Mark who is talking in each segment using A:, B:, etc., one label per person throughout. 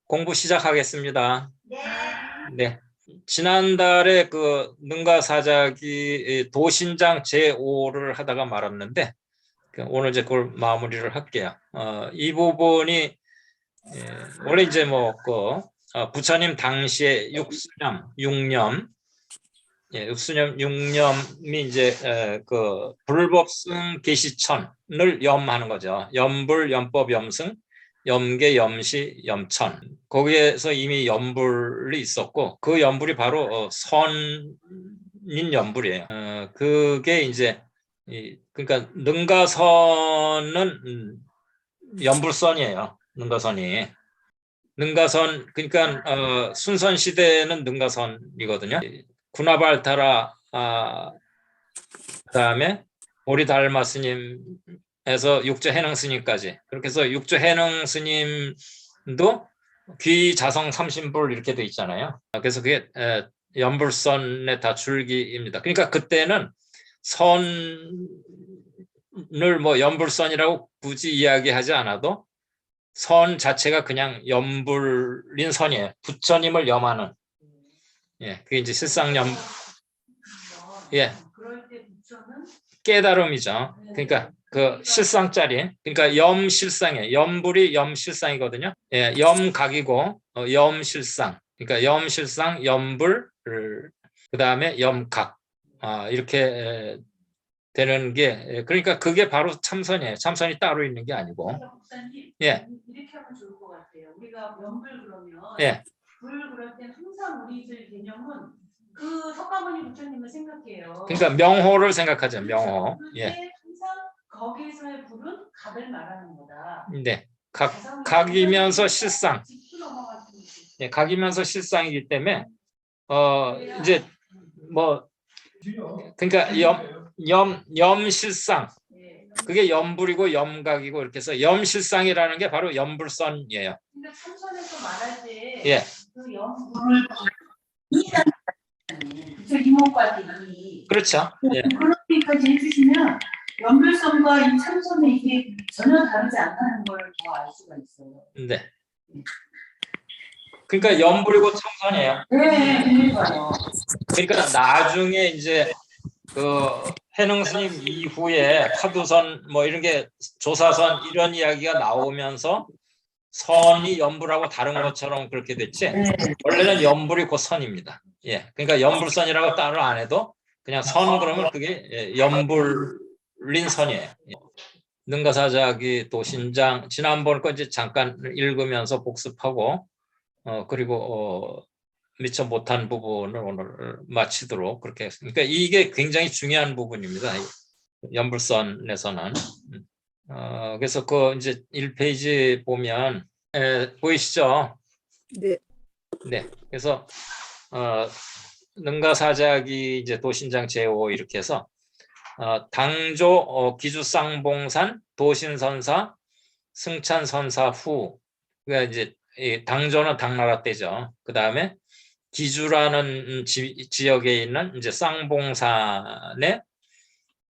A: 공부 시작하겠습니다.
B: 네.
A: 네. 지난달에 그 능가사자기 도신장 제5를 하다가 말았는데 오늘 이제 그걸 마무리를 할게요. 이 부분이 원래 이제 부처님 당시에 육념, 육념이 이제 그 불법승 계시천을 염하는 거죠. 염불, 염법, 염승, 염계, 염시, 염천. 거기에서 이미 염불이 있었고 그 염불이 바로 선인 염불이에요. 그게 이제 그러니까 능가선은 염불선이에요. 능가선 그러니까 순선 시대는 능가선이거든요. 구나발타라 그다음에 보리달마 스님에서 육조해능 스님까지 그렇게 해서 육조해능 스님도 귀자성 삼신불 이렇게 돼 있잖아요. 그래서 그게 연불선의 다 줄기입니다. 그러니까 그때는 선을 연불선이라고 굳이 이야기하지 않아도 선 자체가 그냥 염불인 선이에요. 부처님을 염하는. 그게 이제 실상염.
B: 그럴 때 부처는
A: 깨달음이죠. 그러니까 그 실상짜리. 그러니까 염실상이에요. 염불이 염실상이거든요. 염각이고 염실상. 그러니까 염실상, 염불, 그 다음에 염각. 이렇게 되는 게 그러니까 그게 바로 참선이에요. 참선이 따로 있는 게 아니고.
B: 목사님,
A: 예.
B: 이렇게 하면 좋을 것 같아요. 우리가 염불 그러면 불 그럴 때 항상 우리들 개념은 그 석가모니 부처님을 생각해요.
A: 그러니까 명호를 생각하죠. 명호.
B: 그런데 항상 거기에서의 불은 각을 말하는 거다.
A: 네. 각이면서 실상. 각이면서 실상이기 때문에 이제 그러니까 염실상 그게 염불이고 염각이고 이렇게 해서 염실상이라는 게 바로 염불선이에요.
B: 근데 참선에서 말할 때 그 염불을 이목과 이
A: 그렇죠.
B: 그렇게까지 해주시면 연불선과 이 참선의 이게 전혀 다르지 않다는 걸 더 알 수가 있어요.
A: 네. 그러니까 염불이고 참선이에요.
B: 네, 그러니까요.
A: 그러니까 나중에 이제 그 해능 스님 이후에 파두선 이런 게 조사선 이런 이야기가 나오면서 선이 염불하고 다른 것처럼 그렇게 됐지. 원래는 염불이 곧 선입니다. 그러니까 염불선이라고 따로 안 해도 그냥 선 그러면 그게 염불린 선이에요. 능가사자기 도신장 지난번 거 이제 잠깐 읽으면서 복습하고 그리고 미처 못한 부분을 오늘 마치도록 그렇게 했습니다. 그러니까 이게 굉장히 중요한 부분입니다. 연불선에서는. 그래서 그 이제 1페이지 보면 보이시죠?
C: 네.
A: 네. 그래서 능가사자기 이제 도신장 제5 이렇게 해서 당조 기주쌍봉산 도신선사 승찬선사 후 그러니까 이제 당조는 당나라 때죠. 그 다음에 기주라는 지역에 있는 이제 쌍봉산의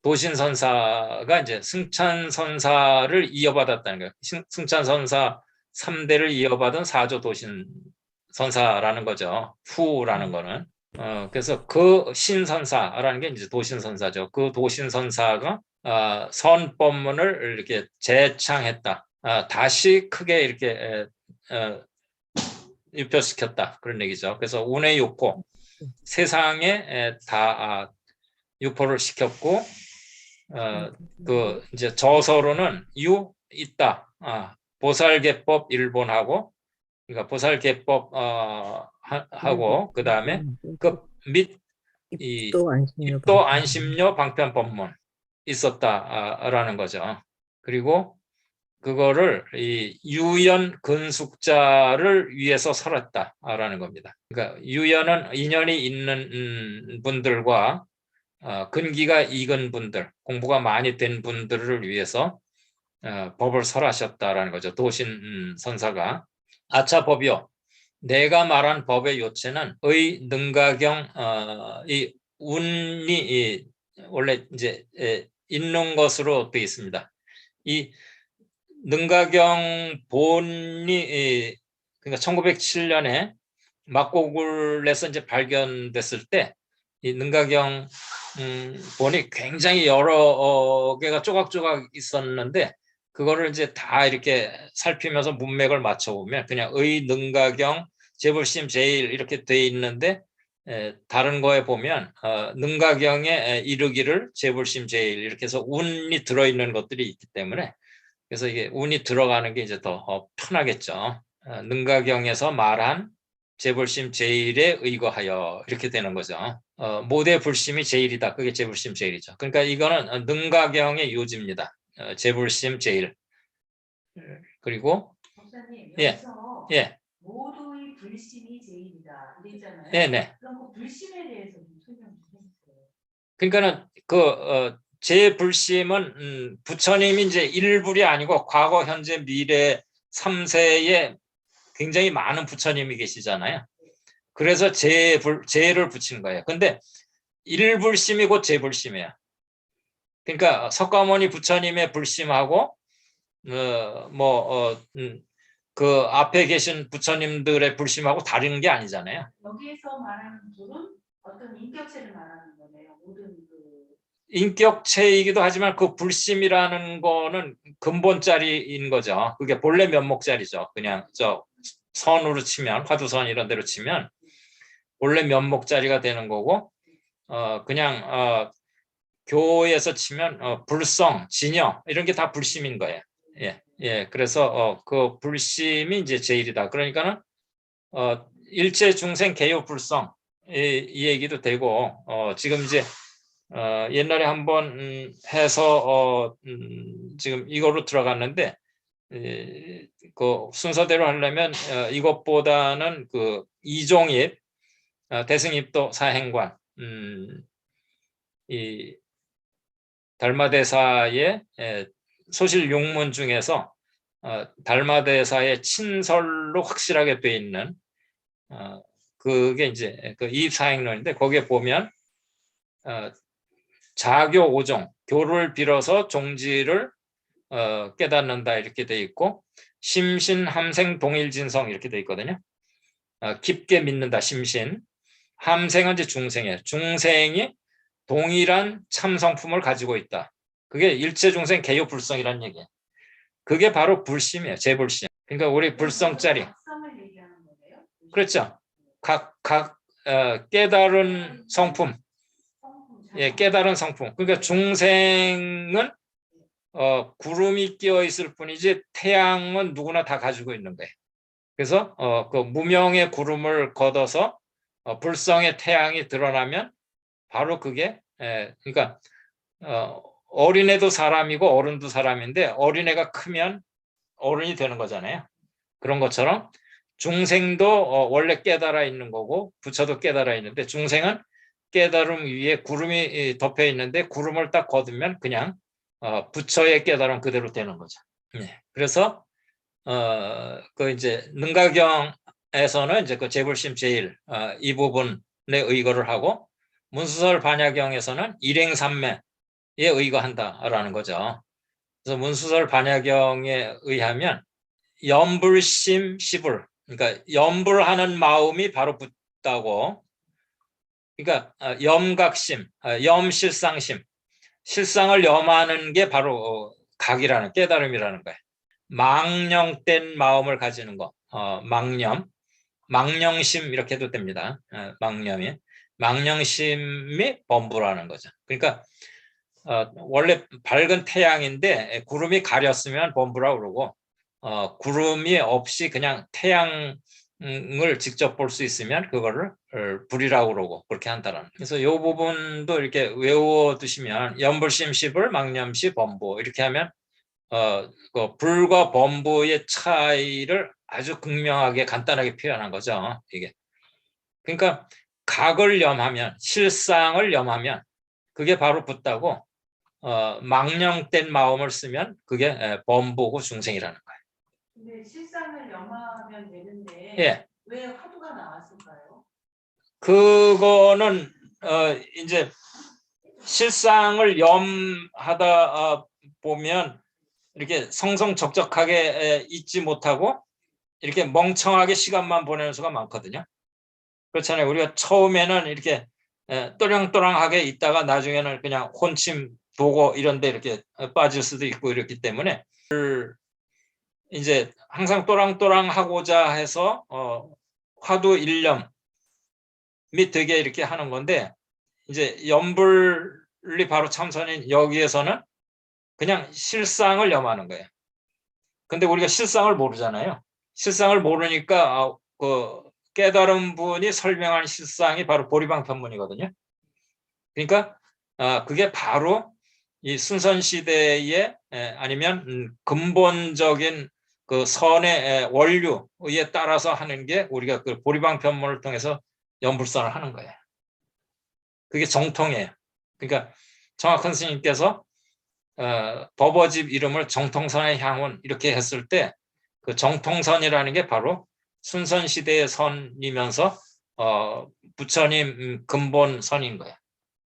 A: 도신선사가 이제 승찬선사를 이어받았다는 거예요. 승찬선사 3대를 이어받은 사조 도신선사라는 거죠. 후라는 거는. 그래서 그 신선사라는 게 이제 도신선사죠. 그 도신선사가 선법문을 이렇게 재창했다. 다시 크게 이렇게 유표시켰다. 그런 얘기죠. 그래서 운의 유포, 세상에 다 유포를 시켰고, 그 이제 저서로는 있다. 보살계법 일본하고, 그러니까 보살계법 하고 그 다음에 그 및 입도 안심료 방편법문 있었다라는 거죠. 그리고 그거를 이 유연 근숙자를 위해서 설했다라는 겁니다. 그러니까 유연은 인연이 있는 분들과 근기가 익은 분들, 공부가 많이 된 분들을 위해서 법을 설하셨다라는 거죠. 도신 선사가. 아차법이요. 내가 말한 법의 요체는 의 능가경 이 운이 원래 이제 있는 것으로 되어 있습니다. 이 능가경 본이 그러니까 1907년에 막고굴에서 이제 발견됐을 때 이 능가경 본이 굉장히 여러 개가 조각조각 있었는데 그거를 이제 다 이렇게 살피면서 문맥을 맞춰보면 그냥 의, 능가경, 재불심, 제일 이렇게 돼 있는데 다른 거에 보면 능가경에 이르기를 재불심, 제일 이렇게 해서 운이 들어있는 것들이 있기 때문에 그래서 이게 운이 들어가는 게 이제 더 편하겠죠. 능가경에서 말한 재불심 제일에 의거하여 이렇게 되는 거죠. 모대 불심이 제일이다. 그게 재불심 제일이죠. 그러니까 이거는 능가경의 요지입니다. 재불심 제일. 그리고
B: 목사님
A: 예,
B: 여기서
A: 예,
B: 모두의 불심이 제일이다 그랬잖아요.
A: 네, 네.
B: 그럼 그 불심에 대해서 좀 설명 좀 해주세요.
A: 그러니까는 재불심은 부처님이 이제 일불이 아니고 과거, 현재, 미래 3세에 굉장히 많은 부처님이 계시잖아요. 그래서 재를 붙인 거예요. 근데 일불심이 곧 재불심이에요. 그러니까 석가모니 부처님의 불심하고 그 앞에 계신 부처님들의 불심하고 다른 게 아니잖아요.
B: 여기에서 말하는 불은 어떤 인격체를 말하는 거네요. 모든 그
A: 인격체이기도 하지만 그 불심이라는 거는 근본자리인 거죠. 그게 본래 면목자리죠. 그냥 저 선으로 치면 화두선 이런 데로 치면 본래 면목자리가 되는 거고 그냥 교에서 치면 불성, 진여 이런 게 다 불심인 거예요. 예, 예. 그래서 그 불심이 이제 제일이다. 그러니까는 일체 중생 개요 불성 이 얘기도 되고 지금 이제 옛날에 한번 해서 지금 이거로 들어갔는데 그 순서대로 하려면 이것보다는 그 이종입 대승입도 사행관 이 달마대사의 소실 용문 중에서 달마대사의 친설로 확실하게 돼 있는 그게 이제 그 이입사행론인데 거기에 보면 자교 오종 교를 빌어서 종지를 깨닫는다 이렇게 돼 있고 심신 함생 동일진성 이렇게 돼 있거든요. 깊게 믿는다 심신 함생은 이제 중생이에요. 중생이 동일한 참성품을 가지고 있다. 그게 일체중생 개요불성이라는 얘기예요. 그게 바로 불심이에요. 재불심. 그러니까 우리 불성짜리.
B: 성을 얘기하는 거네요.
A: 그렇죠. 각 깨달은 성품. 예, 깨달은 성품. 그러니까 중생은 구름이 끼어 있을 뿐이지 태양은 누구나 다 가지고 있는 거예요. 그래서 그 무명의 구름을 걷어서 불성의 태양이 드러나면 바로 그게 그러니까 어린애도 사람이고 어른도 사람인데 어린애가 크면 어른이 되는 거잖아요. 그런 것처럼 중생도 원래 깨달아 있는 거고 부처도 깨달아 있는데 중생은 깨달음 위에 구름이 덮여 있는데 구름을 딱 걷으면 그냥 부처의 깨달음 그대로 되는 거죠. 네. 그래서 그 이제 능가경에서는 이제 그 재불심 제일 이 부분에 의거를 하고 문수설 반야경에서는 일행삼매에 의거한다라는 거죠. 그래서 문수설 반야경에 의하면 염불심 시불 그러니까 염불하는 마음이 바로 붙다고 그러니까 염각심, 염실상심 실상을 염하는 게 바로 각이라는 깨달음이라는 거예요. 망령된 마음을 가지는 거, 망념, 망령심 이렇게 해도 됩니다. 망념이 망령심이 범부라는 거죠. 그러니까 원래 밝은 태양인데 구름이 가렸으면 범부라고 그러고 구름이 없이 그냥 태양을 직접 볼 수 있으면 그거를 불이라고 그러고 그렇게 한다라는. 그래서 이 부분도 이렇게 외워두시면 염불심시불 망념시 범부 이렇게 하면 그 불과 범부의 차이를 아주 극명하게 간단하게 표현한 거죠. 이게. 그러니까 각을 염하면 실상을 염하면 그게 바로 붙다고 망령된 마음을 쓰면 그게 범부고 중생이라는 거예요.
B: 근데 실상을 염하면 되는데
A: 예.
B: 왜 화두가 나왔을까요?
A: 그거는 이제 실상을 염하다 보면 이렇게 성성적적하게 있지 못하고 이렇게 멍청하게 시간만 보내는 수가 많거든요. 그렇잖아요. 우리가 처음에는 이렇게 또량또량하게 있다가 나중에는 그냥 혼침, 도고 이런 데 이렇게 빠질 수도 있고 이렇기 때문에 이제 항상 또랑또랑하고자 해서 화두 일념이 되게 이렇게 하는 건데, 이제 염불이 바로 참선인 여기에서는 그냥 실상을 염하는 거예요. 근데 우리가 실상을 모르잖아요. 실상을 모르니까 그 깨달은 분이 설명한 실상이 바로 보리방편문이거든요. 그러니까 그게 바로 이 순선시대의 아니면 근본적인 그 선의 원류에 따라서 하는 게 우리가 그 보리방편문을 통해서 염불선을 하는 거예요. 그게 정통이에요. 그러니까 정확한 스님께서 법어집 이름을 정통선의 향운 이렇게 했을 때 그 정통선이라는 게 바로 순선시대의 선이면서 부처님 근본 선인 거예요.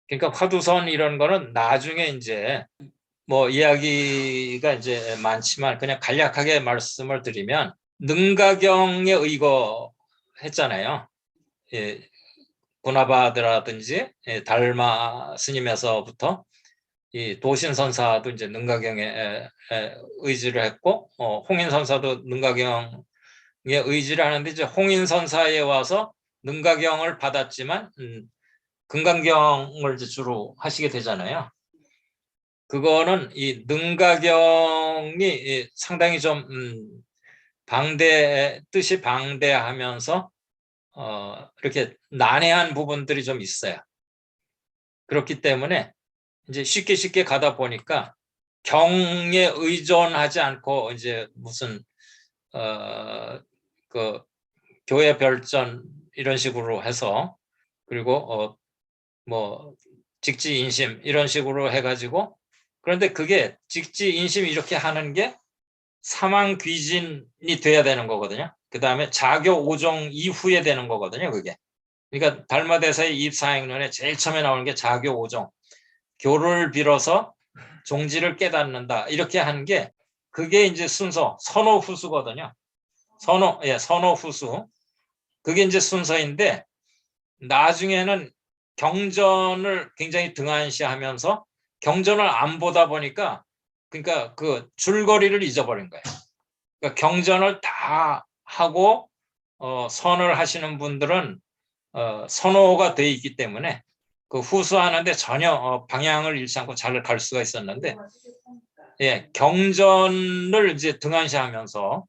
A: 그러니까 화두선 이런 거는 나중에 이제 뭐 이야기가 이제 많지만 그냥 간략하게 말씀을 드리면 능가경에 의거했잖아요. 예, 구나바드라든지 달마 스님에서부터 이 도신선사도 이제 능가경에 의지를 했고, 홍인선사도 능가경에 의지를 하는데 이제 홍인선사에 와서 능가경을 받았지만 금강경을 이제 주로 하시게 되잖아요. 그거는 이 능가경이 상당히 좀 뜻이 방대하면서 이렇게 난해한 부분들이 좀 있어요. 그렇기 때문에 이제 쉽게 가다 보니까 경에 의존하지 않고 이제 무슨 그 교회 별전 이런 식으로 해서, 그리고 뭐 직지인심 이런 식으로 해가지고, 그런데 그게 직지인심 이렇게 하는 게 사망귀진이 돼야 되는 거거든요. 그 다음에 자교 오종 이후에 되는 거거든요, 그게. 그러니까 달마대사의 입사행론에 제일 처음에 나오는 게 자교 오종, 교를 빌어서 종지를 깨닫는다 이렇게 하는 게, 그게 이제 순서 선호 후수거든요. 선호 후수. 그게 이제 순서인데, 나중에는 경전을 굉장히 등한시하면서 경전을 안 보다 보니까, 그러니까 그 줄거리를 잊어버린 거예요. 그러니까 경전을 다 하고 선을 하시는 분들은 선호가 돼 있기 때문에 그 후수하는데 전혀 방향을 잃지 않고 잘 갈 수가 있었는데, 예, 경전을 이제 등한시하면서,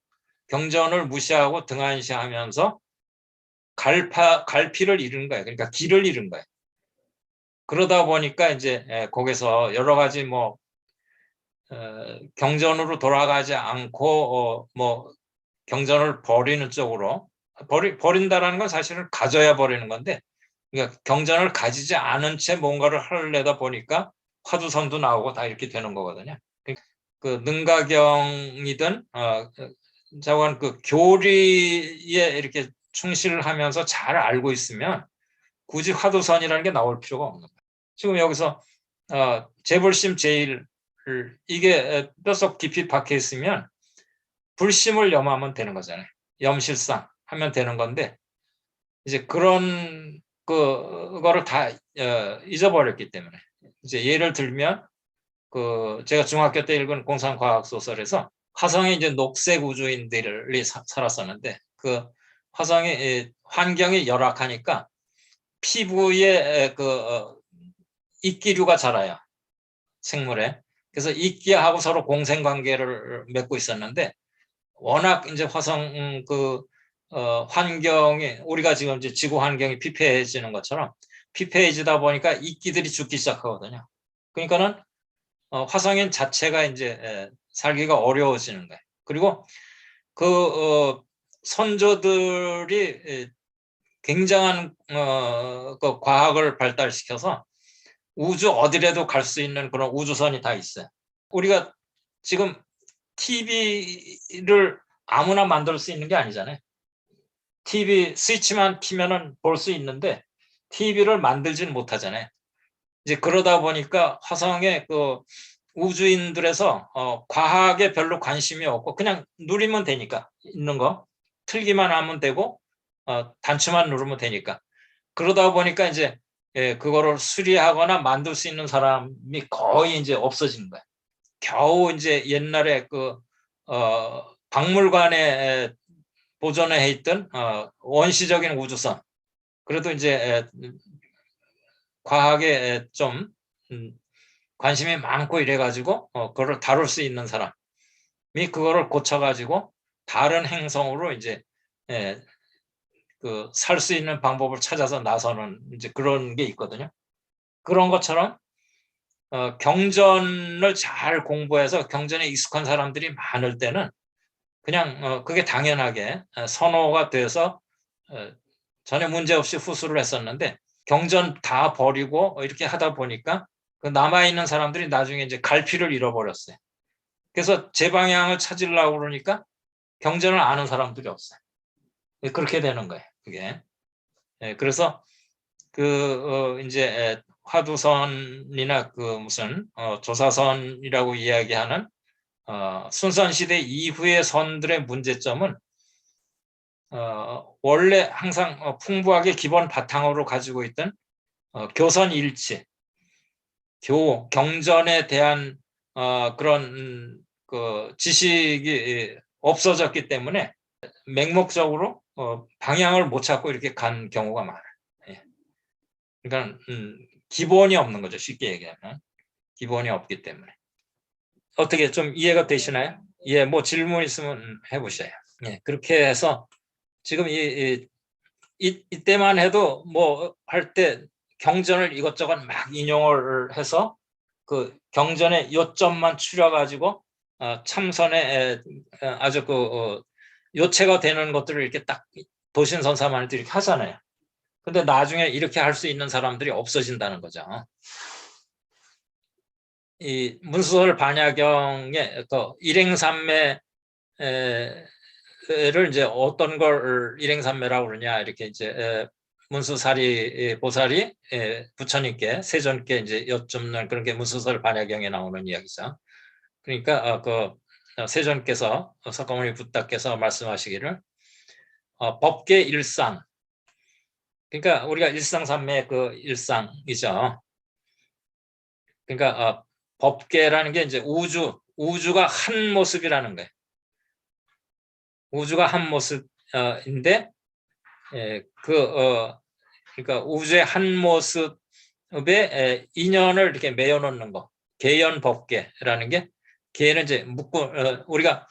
A: 경전을 무시하고 등한시하면서 갈피를 잃은 거예요. 그러니까 길을 잃은 거예요. 그러다 보니까 이제 거기서 여러 가지 뭐 경전으로 돌아가지 않고 뭐 경전을 버리는 쪽으로 버린다라는 건 사실은 가져야 버리는 건데, 그러니까 경전을 가지지 않은 채 뭔가를 하려다 보니까 화두선도 나오고 다 이렇게 되는 거거든요. 그 능가경이든 자관 그 교리에 이렇게 충실하면서 잘 알고 있으면 굳이 화두선이라는 게 나올 필요가 없는 거예요. 지금 여기서 재불심 제일 이게 뼛속 깊이 박혀 있으면 불심을 염하면 되는 거잖아요. 염실상 하면 되는 건데, 이제 그런 그거를 다 잊어버렸기 때문에, 이제 예를 들면 그 제가 중학교 때 읽은 공상과학 소설에서 화성에 이제 녹색 우주인들이 살았었는데, 그 화성의 환경이 열악하니까 피부에 그 이끼류가 자라요, 생물에. 그래서 이끼하고 서로 공생 관계를 맺고 있었는데, 워낙 이제 화성 그 환경이, 우리가 지금 이제 지구 환경이 피폐해지는 것처럼 피폐해지다 보니까 이끼들이 죽기 시작하거든요. 그러니까는 화성인 자체가 이제 살기가 어려워지는 거예요. 그리고 그 선조들이 굉장한 그 과학을 발달시켜서 우주 어디라도 갈 수 있는 그런 우주선이 다 있어요. 우리가 지금 TV를 아무나 만들 수 있는 게 아니잖아요. TV 스위치만 키면은 볼 수 있는데 TV를 만들지는 못하잖아요. 이제 그러다 보니까 화성의 그 우주인들에서 과학에 별로 관심이 없고 그냥 누리면 되니까 있는 거. 틀기만 하면 되고 단추만 누르면 되니까. 그러다 보니까 이제 그거를 수리하거나 만들 수 있는 사람이 거의 이제 없어진 거예요. 겨우 이제 옛날에 박물관에 보존해 있던 원시적인 우주선, 그래도 이제 과학에 좀 관심이 많고 이래가지고 그걸 다룰 수 있는 사람이 그거를 고쳐가지고 다른 행성으로 이제 살 수 있는 방법을 찾아서 나서는 이제 그런 게 있거든요. 그런 것처럼 경전을 잘 공부해서 경전에 익숙한 사람들이 많을 때는 그냥 그게 당연하게 선호가 돼서 전혀 문제없이 후수를 했었는데, 경전 다 버리고 이렇게 하다 보니까 그 남아있는 사람들이 나중에 이제 갈피를 잃어버렸어요. 그래서 제 방향을 찾으려고 그러니까 경전을 아는 사람들이 없어요. 그렇게 되는 거예요, 그게. 그래서 이제 화두선이나 무슨 조사선이라고 이야기하는 순선시대 이후의 선들의 문제점은 원래 항상 풍부하게 기본 바탕으로 가지고 있던 교선일치, 경전에 대한 그런 지식이 없어졌기 때문에 맹목적으로 방향을 못 찾고 이렇게 간 경우가 많아요. 그러니까 기본이 없는 거죠. 쉽게 얘기하면 기본이 없기 때문에. 어떻게 좀 이해가 되시나요? 예, 뭐 질문 있으면 해보셔요. 예, 그렇게 해서 지금 이때만 해도 뭐 할 때 경전을 이것저것 막 인용을 해서 그 경전의 요점만 추려가지고 참선에 아주 요체가 되는 것들을 이렇게 딱 도신선사만들 이렇게 하잖아요. 근데 나중에 이렇게 할 수 있는 사람들이 없어진다는 거죠. 이 문수설 반야경의 일행삼매를 이제 어떤 걸 일행삼매라고 그러냐, 이렇게 이제 문수사리 보살이 부처님께 세존께 이제 여쭙는 그런 게 문수설 반야경에 나오는 이야기죠. 그러니까 세존께서 석가모니 붓다께서 말씀하시기를 법계 일상, 그러니까 우리가 일상삼매 일상이죠. 그러니까 법계라는 게 이제 우주가 한 모습이라는 거예요. 우주가 한 모습인데 그러니까 우주의 한 모습에 인연을 이렇게 매어 놓는 거, 계연법계라는 게, 계는 이제 우리가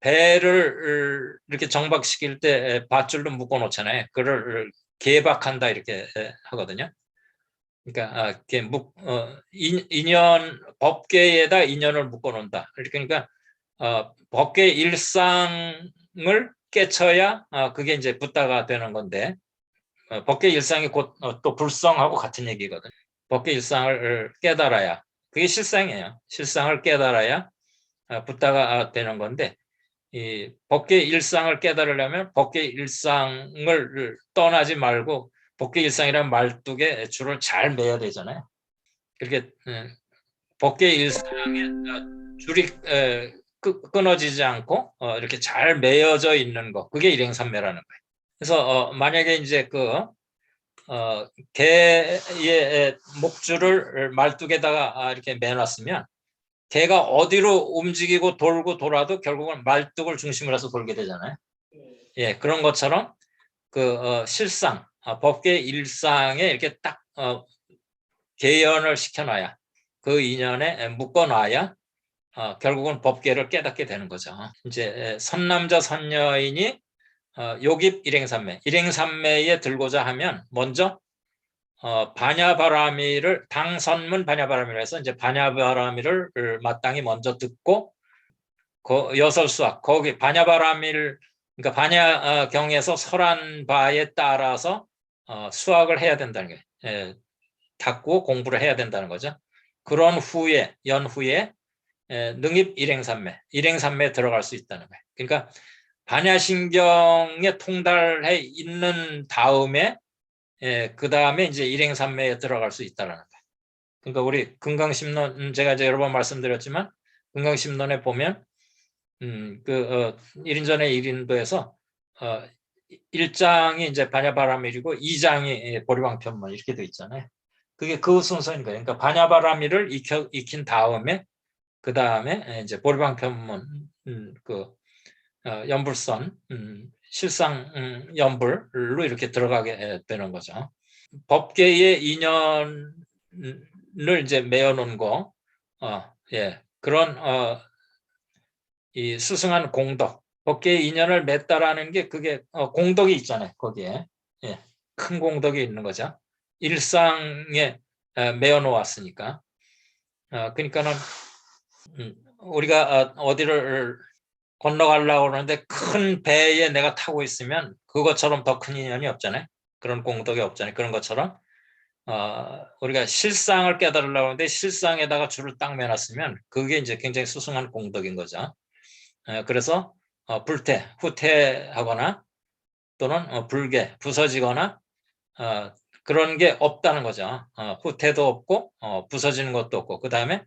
A: 배를 이렇게 정박시킬 때 밧줄로 묶어 놓잖아요. 그걸 계박한다 이렇게 하거든요. 그러니까 인연, 법계에다 인연을 묶어 놓는다. 그러니까 법계 일상을 깨쳐야 그게 이제 붓다가 되는 건데, 법계 일상이 곧 또 불성하고 같은 얘기거든요. 법계 일상을 깨달아야, 그게 실상이에요. 실상을 깨달아야 붓다가 되는 건데, 이 법계 일상을 깨달으려면 법계 일상을 떠나지 말고 법계 일상이라는 말뚝에 줄을 잘 매야 되잖아요. 그렇게 법계 일상에 줄이 끊어지지 않고 이렇게 잘 매여져 있는 거, 그게 일행삼매라는 거예요. 그래서 만약에 이제 개의 목줄을 말뚝에다가 이렇게 매놨으면 개가 어디로 움직이고 돌고 돌아도 결국은 말뚝을 중심으로 해서 돌게 되잖아요. 예, 그런 것처럼 실상, 법계 일상에 이렇게 딱 개연을 시켜놔야, 그 인연에 묶어놔야 결국은 법계를 깨닫게 되는 거죠. 이제 선남자 선여인이 요깁 일행삼매에 들고자 하면 먼저 반야바라미를, 당선문 반야바라미를 해서 이제 반야바라미를 마땅히 먼저 듣고 여설수학, 거기 반야바라미를, 그러니까 반야경에서 설한 바에 따라서 수학을 해야 된다는 거예요. 닦고 공부를 해야 된다는 거죠. 그런 후에, 연후에 능입 일행삼매에 들어갈 수 있다는 거예요. 그러니까 반야신경에 통달해 있는 다음에 그 다음에 이제 일행삼매에 들어갈 수 있다는 거예요. 그러니까 우리 금강심론, 제가 이제 여러 번 말씀드렸지만 금강심론에 보면 1인전에 1인도에서 1장이 이제 반야바라밀이고 2장이 보리방편문 이렇게 돼 있잖아요. 그게 그 순서인 거예요. 그러니까 반야바라밀을 익힌 다음에 그 다음에 이제 보리방편문 연불선 실상 연불로 이렇게 들어가게 되는 거죠. 법계의 인연을 이제 메어놓은 거, 예, 그런 이 스승한 공덕, 법계의 인연을 맺다라는 게 그게 공덕이 있잖아요. 거기에 예, 큰 공덕이 있는 거죠. 일상에 메어놓았으니까. 그러니까는 우리가 어디를 건너가려고 하는데 큰 배에 내가 타고 있으면 그것처럼 더 큰 인연이 없잖아요. 그런 공덕이 없잖아요. 그런 것처럼 우리가 실상을 깨달으려고 하는데 실상에다가 줄을 딱 매놨으면 그게 이제 굉장히 수승한 공덕인 거죠. 그래서 불태, 후퇴하거나 또는 불개, 부서지거나 그런 게 없다는 거죠. 후퇴도 없고 부서지는 것도 없고 그 다음에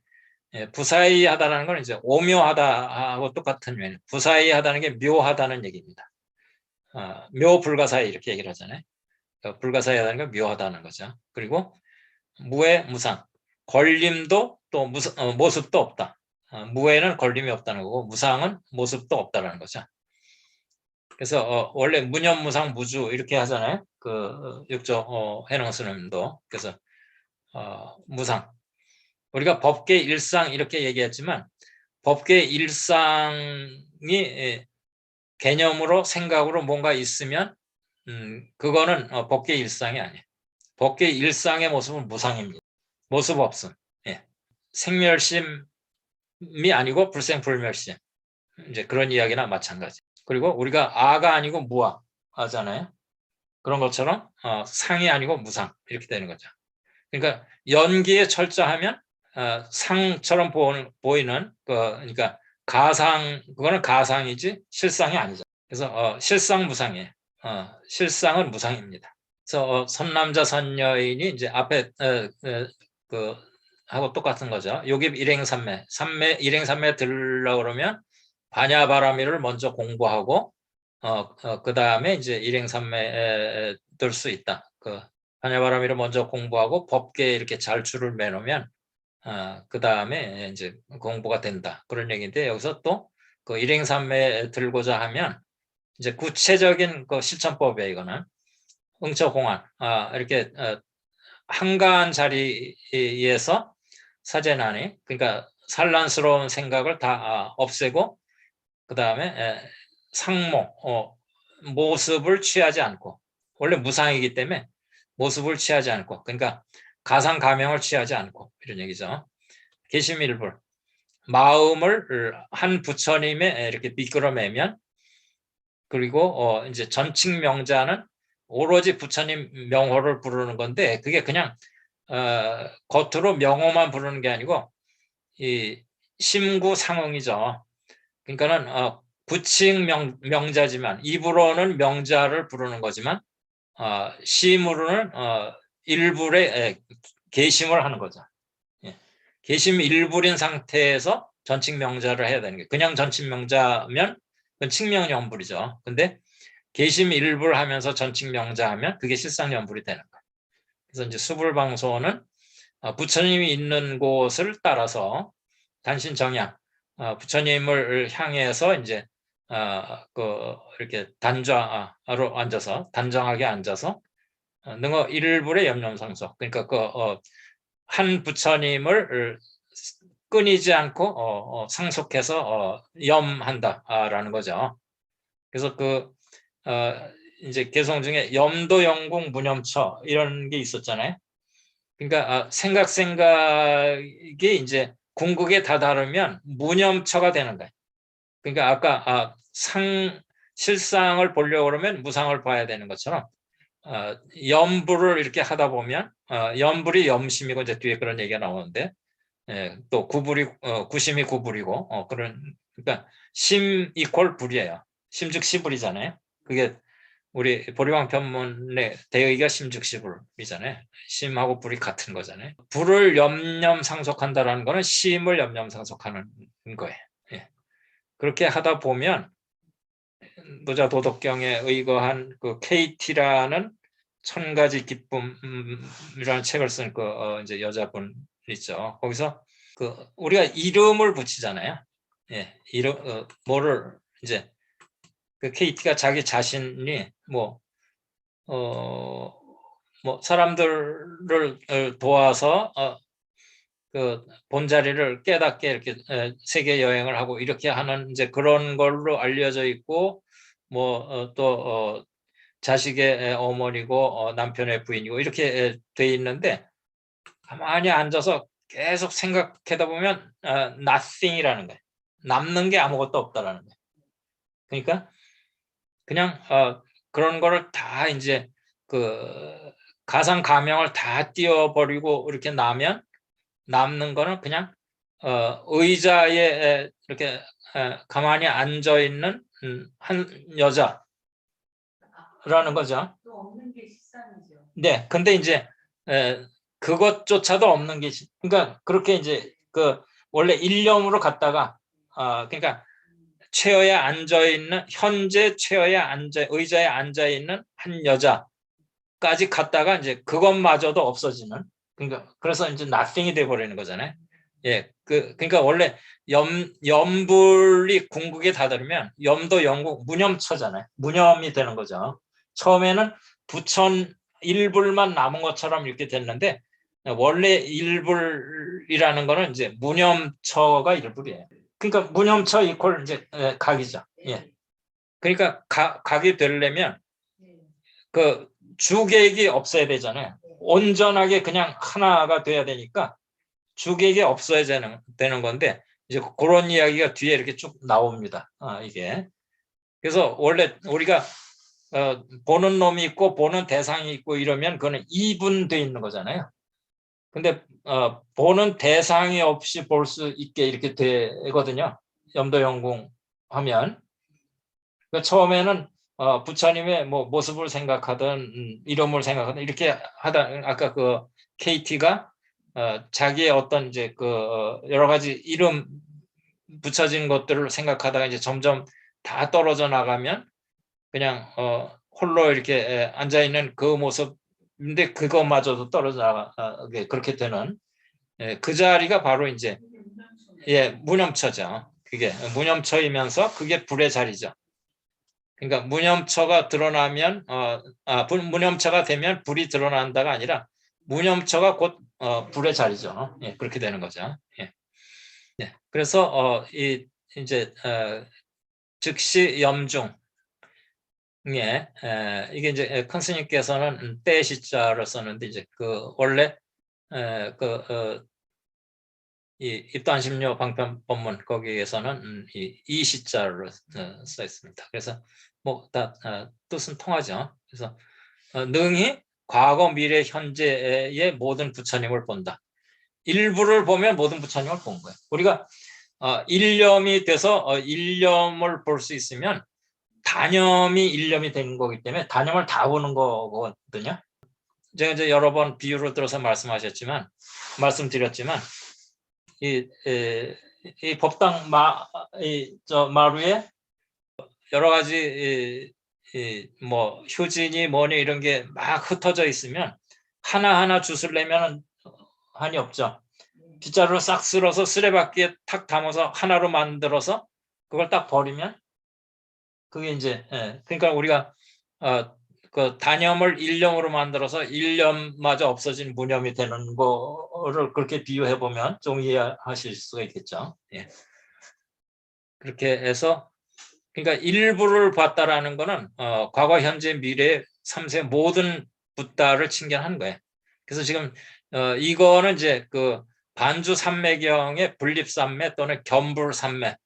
A: 부사의하다는 건 이제 오묘하다하고 똑같은 면이에요. 부사의하다는 게 묘하다는 얘기입니다. 묘불가사의 이렇게 얘기를 하잖아요. 불가사의하다는 건 묘하다는 거죠. 그리고 무해 무상, 걸림도 또 모습도 없다. 무해는 걸림이 없다는 거고 무상은 모습도 없다는 거죠. 그래서 원래 무념무상 무주 이렇게 하잖아요. 그 육조 해능스님도. 그래서 무상. 우리가 법계 일상 이렇게 얘기했지만 법계 일상이 개념으로 생각으로 뭔가 있으면 그거는 법계 일상이 아니에요. 법계 일상의 모습은 무상입니다. 모습 없음. 예. 생멸심이 아니고 불생불멸심. 이제 그런 이야기나 마찬가지. 그리고 우리가 아가 아니고 무아 하잖아요. 그런 것처럼 상이 아니고 무상 이렇게 되는 거죠. 그러니까 연기에 철저하면 상처럼 보이는 그러니까 그거는 가상이지 실상이 아니죠. 그래서 실상 무상이에요. 실상은 무상입니다. 그래서 선남자 선여인이 이제 앞에 그 하고 똑같은 거죠. 요깁 일행삼매, 일행삼매 들으려고 그러면 반야바라밀을 먼저 공부하고 그 다음에 이제 일행삼매에 들 수 있다. 그 반야바라밀을 먼저 공부하고 법계에 이렇게 잘 줄을 매놓으면 그 다음에 이제 공부가 된다. 그런 얘기인데 여기서 또 그 일행삼매 들고자 하면 이제 구체적인 그 실천법이에요. 이거는 응처공안 이렇게 한가한 자리에서 사제나니 그러니까 산란스러운 생각을 다 없애고 그 다음에 상모 모습을 취하지 않고 원래 무상이기 때문에 모습을 취하지 않고 그러니까 가상가명을 취하지 않고 이런 얘기죠. 개심일불 마음을 한 부처님에 이렇게 미끄러매면 그리고 이제 전칙명자는 오로지 부처님 명호를 부르는 건데 그게 그냥 겉으로 명호만 부르는 게 아니고 이 심구상응이죠. 그러니까는 부칭 명자지만 입으로는 명자를 부르는 거지만 심으로는 일불의 계심을 하는 거죠. 예. 계심 일불인 상태에서 전칙 명자를 해야 되는 게 그냥 전칙 명자면 그건 칙명연불이죠. 근데 계심 일불 하면서 전칙 명자하면 그게 실상연불이 되는 거예요. 그래서 이제 수불방소는 부처님이 있는 곳을 따라서 단신 정양 부처님을 향해서 이제 이렇게 단좌로 앉아서 단정하게 앉아서 능어 일불의 염념상속 그러니까 한 부처님을 끊이지 않고 상속해서 염한다라는 거죠. 그래서 이제 개성 중에 염도 영공 무념처 이런 게 있었잖아요. 그러니까 생각이 이제 궁극에 다다르면 무념처가 되는 거예요. 그러니까 아까 실상을 보려고 그러면 무상을 봐야 되는 것처럼 염불을 이렇게 하다 보면 염불이 염심이고 이제 뒤에 그런 얘기가 나오는데 또 구심이 구불이고 그러니까 심 이퀄 불이에요. 심즉 시불이잖아요. 그게 우리 보리왕 편문의 대의가 심즉시불이잖아요. 심하고 불이 같은 거잖아요. 불을 염념상속한다라는 거는 심을 염념상속하는 거예요. 예. 그렇게 하다 보면 노자 도덕경에 의거한 그 KT라는 1000가지 기쁨이라는 책을 쓴 그 이제 여자분 있죠. 거기서 그 우리가 이름을 붙이잖아요. 예, 이름 뭐를 이제 그 KT가 자기 자신이 뭐 사람들을 도와서 그 본자리를 깨닫게 이렇게 세계 여행을 하고 이렇게 하는 이제 그런 걸로 알려져 있고 뭐 또 자식의 어머니고 남편의 부인이고 이렇게 돼 있는데 가만히 앉아서 계속 생각하다 보면 nothing이라는 거예요. 남는 게 아무것도 없다라는 거예요. 그러니까 그냥 그런 거를 다 이제 그 가상 가명을 다 띄워버리고 이렇게 나면 남는 거는 그냥 의자에 이렇게 가만히 앉아 있는 한 여자라는 거죠.
B: 또 없는 게 식상이죠.
A: 네, 근데 이제 그것조차도 없는 게 그러니까 그렇게 이제 그 원래 일념으로 갔다가 그러니까 체어에 앉아 있는 현재 체어에 의자에 앉아 있는 한 여자까지 갔다가 이제 그것마저도 없어지는 그러니까 그래서 이제 nothing이 돼 버리는 거잖아요. 예, 그러니까 원래 염불이 궁극에 다다르면 염도 영국 무념처잖아요. 무념이 되는 거죠. 처음에는 부천 일불만 남은 것처럼 이렇게 됐는데 원래 일불이라는 거는 이제 무념처가 일불이에요. 그러니까 무념처 이퀄 이제 각이죠. 예. 그러니까 각이 되려면 그 주객이 없어야 되잖아요. 온전하게 그냥 하나가 돼야 되니까 주객이 없어야 되는 건데 이제 그런 이야기가 뒤에 이렇게 쭉 나옵니다. 이게 그래서 원래 우리가 보는 놈이 있고 보는 대상이 있고 이러면 그거는 이분돼 있는 거잖아요. 근데 보는 대상이 없이 볼 수 있게 이렇게 되거든요. 염도영공 하면 그러니까 처음에는 부처님의 뭐 모습을 생각하든 이름을 생각하든 이렇게 하다 아까 그 KT가 자기의 어떤 이제 그 여러 가지 이름 붙여진 것들을 생각하다가 이제 점점 다 떨어져 나가면 그냥 홀로 이렇게 앉아 있는 그 모습인데 그것마저도 떨어져 나가게 그렇게 되는 그 자리가 바로 이제 무념처죠. 그게 무념처이면서 그게 불의 자리죠. 그러니까 무념처가 드러나면 무념처가 되면 불이 드러난다가 아니라 무념처가 곧 불의 자리죠. 예, 그렇게 되는 거죠. 예. 예, 그래서 이제 즉시 염중 예, 이게 이제 큰 스님께서는 때시자를 썼는데 이제 그 원래 이 입도안심료 방편법문 거기에서는 이 이시자로 써 있습니다. 그래서 뭐 다 뜻은 통하죠. 그래서 능히 과거, 미래, 현재의 모든 부처님을 본다. 일부를 보면 모든 부처님을 본 거예요. 우리가 일념이 돼서 일념을 볼 수 있으면 단념이 일념이 된 거기 때문에 단념을 다 보는 거거든요. 제가 이제 여러 번 비유를 들어서 말씀드렸지만 이 법당 마루에 여러 가지 뭐 휴진이 뭐니 이런 게 막 흩어져 있으면 하나하나 주술내면 한이 없죠. 빗자루로 싹 쓸어서 쓰레받기에 탁 담아서 하나로 만들어서 그걸 딱 버리면 그게 이제 그러니까 우리가 그 단념을 일념으로 만들어서 일념마저 없어진 무념이 되는 거를 그렇게 비유해 보면 좀 이해하실 수가 있겠죠. 예. 그렇게 해서 그러니까 일부를 봤다라는 거는 과거, 현재, 미래, 삼세 모든 붓다를 칭견한 거예요. 그래서 지금 이거는 이제 그 반주 삼매경의 분립 삼매 또는 겸불 삼매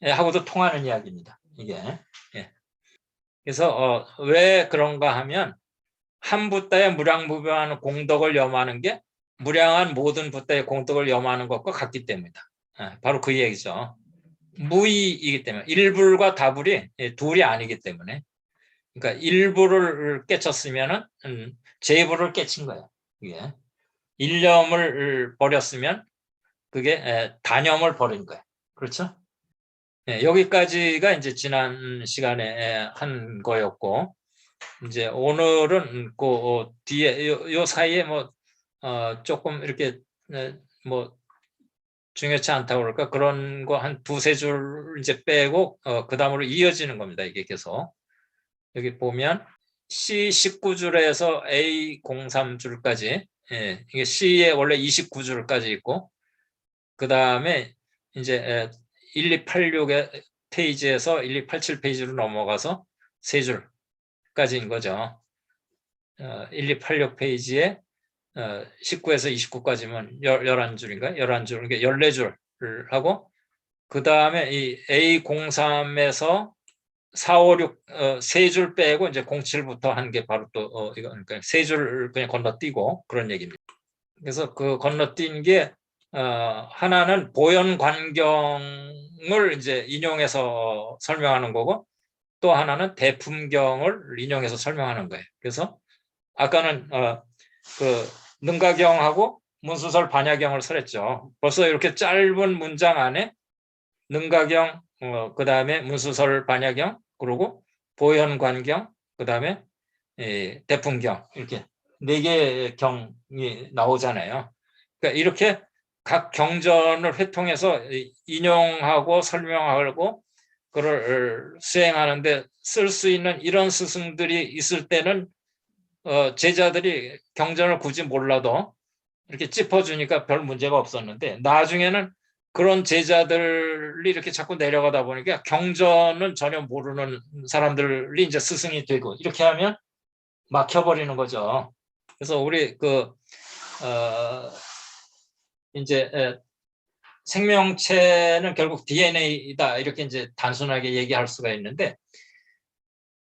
A: 하고도 통하는 이야기입니다. 이게. 예. 그래서 왜 그런가 하면 한 붓다의 무량무변한 공덕을 염하는 게 무량한 모든 붓다의 공덕을 염하는 것과 같기 때문이다. 바로 그 얘기죠. 무의이기 때문에 일불과 다불이 둘이 아니기 때문에 그러니까 일불을 깨쳤으면은 제불을 깨친 거예요. 이게 일념을 버렸으면 그게 단념을 버린 거예요. 그렇죠? 여기까지가 이제 지난 시간에 한 거였고, 이제 오늘은 그 뒤에 요 사이에 뭐 조금 이렇게 뭐 중요치 않다고 그럴까 그런 거 한 두세 줄 이제 빼고 그 다음으로 이어지는 겁니다. 이게 계속 여기 보면 C 19줄에서 A 03줄까지 이게 C에 원래 29줄까지 있고 그 다음에 이제 1286의 페이지에서 1287 페이지로 넘어가서 세 줄까지인 거죠. 1286 페이지에 19에서 29까지면 11줄인가? 11줄, 그러니까 14줄을 하고, 그 다음에 이 A03에서 4, 5, 6, 세 줄 빼고 이제 07부터 한 게 바로 또, 이거, 그러니까 세 줄을 그냥 건너뛰고 그런 얘기입니다. 그래서 그 건너뛴 게, 하나는 보현 관경을 이제 인용해서 설명하는 거고, 또 하나는 대품경을 인용해서 설명하는 거예요. 그래서 아까는, 그 능가경하고 문수설 반야경을 설했죠. 벌써 이렇게 짧은 문장 안에 능가경, 그 다음에 문수설 반야경, 그리고 보현관경, 그 다음에 대풍경 이렇게 네 개의 경이 나오잖아요. 그러니까 이렇게 각 경전을 회통해서 인용하고 설명하고 그걸 수행하는데 쓸 수 있는 이런 스승들이 있을 때는 제자들이 경전을 굳이 몰라도 이렇게 짚어주니까 별 문제가 없었는데 나중에는 그런 제자들이 이렇게 자꾸 내려가다 보니까 경전은 전혀 모르는 사람들이 이제 스승이 되고 이렇게 하면 막혀버리는 거죠. 그래서 우리 이제 생명체는 결국 DNA다 이렇게 이제 단순하게 얘기할 수가 있는데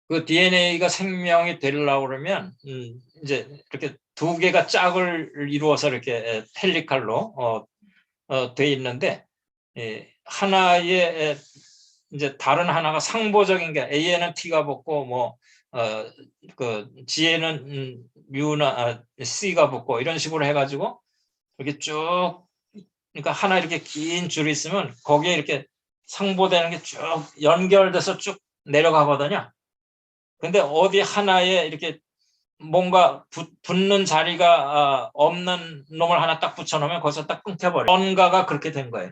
A: 그 DNA가 생명이 되려고 그러면 이제 이렇게 두 개가 짝을 이루어서 이렇게 헬리칼로 돼 있는데 하나의 이제 다른 하나가 상보적인 게 A에는 T가 붙고 뭐 그 G에는 U나 C가 붙고 이런 식으로 해가지고 이렇게 쭉 그러니까 하나 이렇게 긴 줄이 있으면 거기에 이렇게 상보되는 게 쭉 연결돼서 쭉 내려가거든요. 근데 어디 하나에 이렇게 뭔가 붙는 자리가 없는 놈을 하나 딱 붙여놓으면 거기서 딱 끊겨버려요. 뭔가가 그렇게 된 거예요.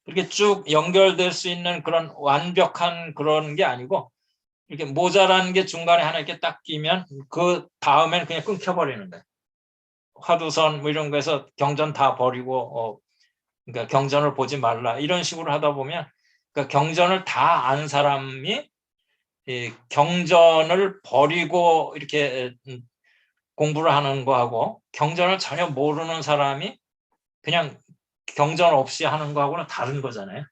A: 이렇게 쭉 연결될 수 있는 그런 완벽한 그런 게 아니고 이렇게 모자란 게 중간에 하나 이렇게 딱 끼면 그 다음엔 그냥 끊겨버리는 거예요. 화두선 뭐 이런 거에서 경전 다 버리고 그러니까 경전을 보지 말라 이런 식으로 하다 보면 그러니까 경전을 다 안 사람이 이 경전을 버리고 이렇게 공부를 하는 거하고 경전을 전혀 모르는 사람이 그냥 경전 없이 하는 거하고는 다른 거잖아요.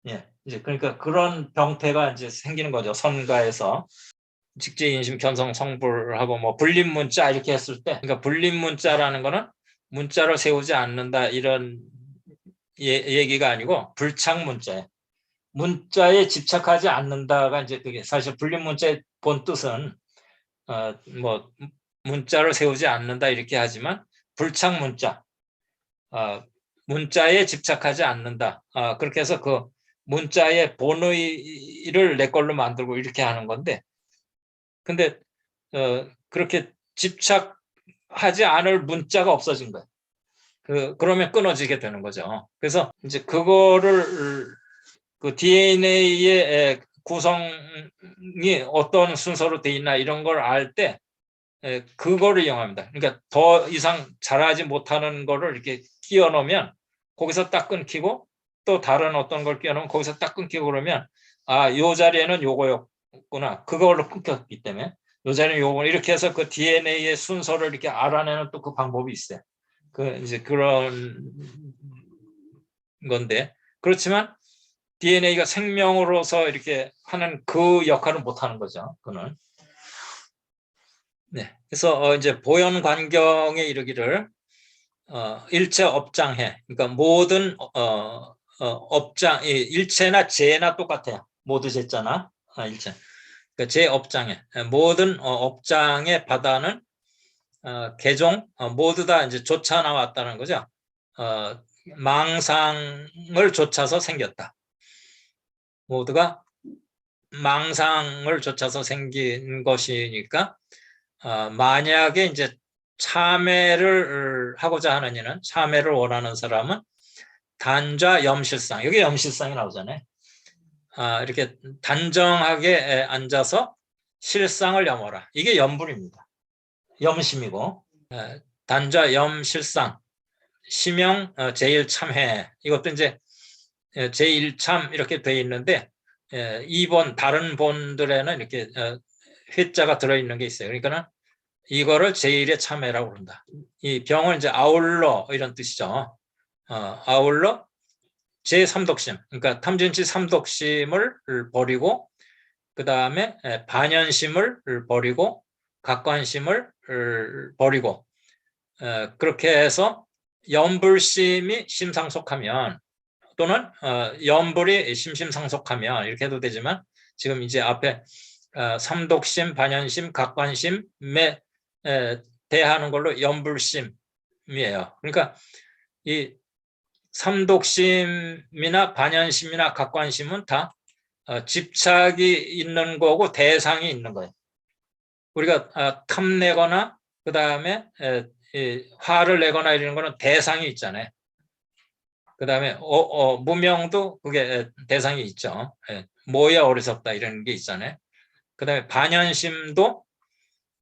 A: 예, 이제 그러니까 그런 병폐가 이제 생기는 거죠. 선가에서 직제인심, 견성, 성불하고 뭐 불립문자 이렇게 했을 때, 그러니까 불립문자라는 거는 문자를 세우지 않는다 이런 얘기가 아니고 불착문자예요. 문자에 집착하지 않는다가 이제 그게 사실 불립문자의 본 뜻은 뭐 문자를 세우지 않는다 이렇게 하지만 불착문자, 문자에 집착하지 않는다. 그렇게 해서 그 문자의 본의를 내 걸로 만들고 이렇게 하는 건데, 근데 그렇게 집착하지 않을 문자가 없어진 거예요. 그러면 끊어지게 되는 거죠. 그래서 이제 그거를 그 DNA의 구성이 어떤 순서로 돼 있나 이런 걸 알 때 그거를 이용합니다. 그러니까 더 이상 잘하지 못하는 거를 이렇게 끼워 넣으면 거기서 딱 끊기고 또 다른 어떤 걸 끼워 넣으면 거기서 딱 끊기고 그러면 요 자리에는 요거였구나. 그걸로 끊겼기 때문에 요 자리는 요거 이렇게 해서 그 DNA의 순서를 이렇게 알아내는 또 그 방법이 있어요. 이제 그런 건데 그렇지만 DNA가 생명으로서 이렇게 하는 그 역할은 못 하는 거죠. 그는. 네. 그래서 이제 보현 관경에 이르기를 일체 업장해. 그러니까 모든 업장, 일체나 재나 똑같아요. 모두 재자나 일체. 그러니까 재 업장해. 모든 업장의 바다는 개종 모두 다 이제 쫓아 나왔다는 거죠. 망상을 쫓아서 생겼다. 모두가 망상을 쫓아서 생긴 것이니까 만약에 이제 참회를 하고자 하는 이는, 참회를 원하는 사람은 단좌 염실상, 여기 염실상이 나오잖아요. 이렇게 단정하게 앉아서 실상을 염어라. 이게 염불입니다. 염심이고, 단좌 염실상, 심영 제1참회, 이것도 이제 제1참 이렇게 돼 있는데, 2번 다른 본들에는 이렇게 회자가 들어있는 게 있어요. 그러니까는 이거를 제1의 참회라고 그런다. 이 병을 이제 아울러 이런 뜻이죠. 아울러 제3독심, 그러니까 탐진치 삼독심을 버리고, 그 다음에 반연심을 버리고, 각관심을 버리고, 그렇게 해서 염불심이 심상속하면, 또는 염불이 심심상속하면 이렇게 해도 되지만, 지금 이제 앞에 삼독심, 반연심, 각관심에 대하는 걸로 염불심이에요. 그러니까 이 삼독심이나 반연심이나 각관심은 다 집착이 있는 거고 대상이 있는 거예요. 우리가 탐내거나 그 다음에 화를 내거나 이런 거는 대상이 있잖아요. 그 다음에 무명도 그게 대상이 있죠. 뭐야 어리석다 이런 게 있잖아요. 그 다음에 반연심도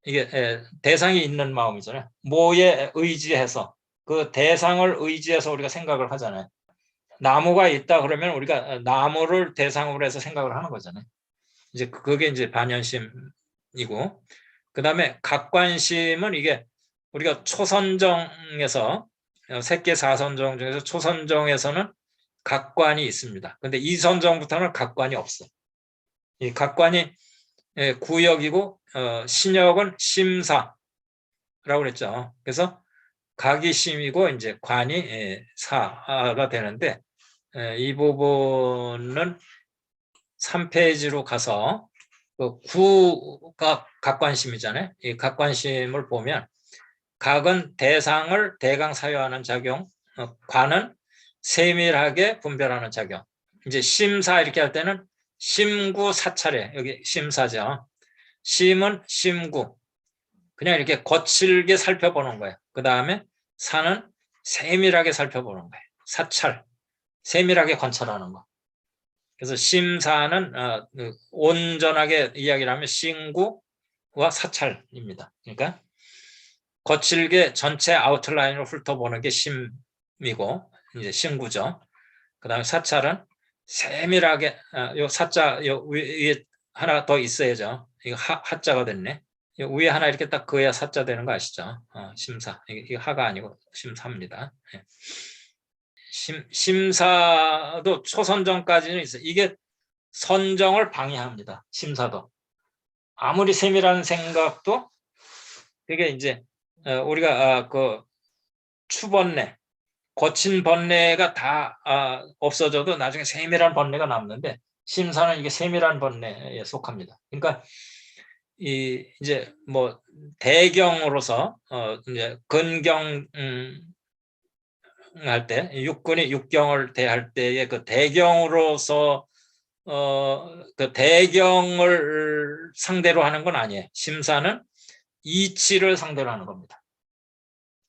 A: 이게 대상이 있는 마음이잖아요. 뭐에 의지해서, 그 대상을 의지해서 우리가 생각을 하잖아요. 나무가 있다 그러면 우리가 나무를 대상으로 해서 생각을 하는 거잖아요. 이제 그게 이제 반연심이고, 그 다음에 각관심은 이게 우리가 초선정에서 색계 사선정 중에서 초선정에서는 각관이 있습니다. 근데 이선정부터는 각관이 없어. 이 각관이 구역이고 신역은 심사라고 그랬죠. 그래서 각이 심이고 이제 관이 사가 되는데, 이 부분은 3페이지로 가서 그 구가 각관심이잖아요. 이 각관심을 보면 각은 대상을 대강사유하는 작용, 관은 세밀하게 분별하는 작용. 이제 심사 이렇게 할 때는 심구 사찰에, 여기 심사죠. 심은 심구, 그냥 이렇게 거칠게 살펴보는 거예요. 그 다음에 사는 세밀하게 살펴보는 거예요. 사찰, 세밀하게 관찰하는 거. 그래서 심사는 온전하게 이야기를 하면 심구와 사찰입니다. 그러니까 거칠게 전체 아웃라인을 훑어보는 게 심이고, 이제 심구죠. 그 다음에 사찰은 세밀하게, 요 사자, 요 위에 하나 더 있어야죠. 이거 하자가 됐네. 위에 하나 이렇게 딱 그어야 사자 되는 거 아시죠? 심사. 이게 하가 아니고 심사입니다. 심사도 초선정까지는 있어요. 이게 선정을 방해합니다. 심사도. 아무리 세밀한 생각도 그게 이제 우리가 그 추번뇌, 거친 번뇌가 다 없어져도 나중에 세밀한 번뇌가 남는데, 심사는 이게 세밀한 번뇌에 속합니다. 그러니까 이제 뭐 대경으로서 이제 근경 할 때, 육군이 육경을 대할 때의 그 대경으로서 그 대경을 상대로 하는 건 아니에요. 심사는 이치를 상대로 하는 겁니다.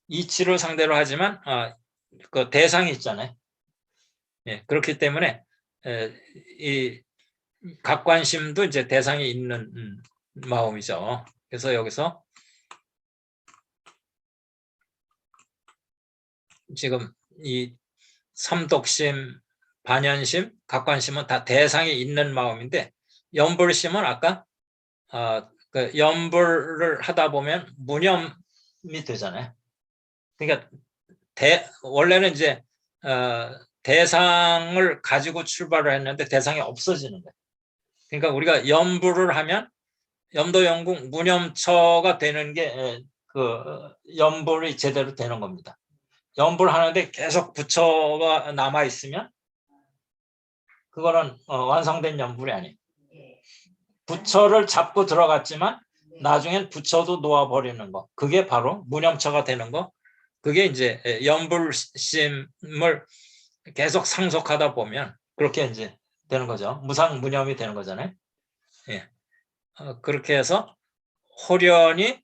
A: 이치를 상대로 하지만 그 대상이 있잖아요. 예, 그렇기 때문에 이 각관심도 이제 대상이 있는 마음이죠. 그래서 여기서 지금 이 삼독심, 반연심, 각관심은 다 대상이 있는 마음인데, 염불심은 아까 그 염불을 하다 보면 무념이 되잖아요. 그러니까 원래는 이제 대상을 가지고 출발을 했는데 대상이 없어지는 거예요. 그러니까 우리가 염불을 하면 염도영궁 무념처가 되는 게 그 염불이 제대로 되는 겁니다. 염불하는데 계속 부처가 남아 있으면 그거는 완성된 염불이 아니에요. 부처를 잡고 들어갔지만 나중엔 부처도 놓아버리는 거, 그게 바로 무념처가 되는 거. 그게 이제 염불심을 계속 상속하다 보면 그렇게 이제 되는 거죠. 무상무념이 되는 거잖아요. 예. 그렇게 해서 호련이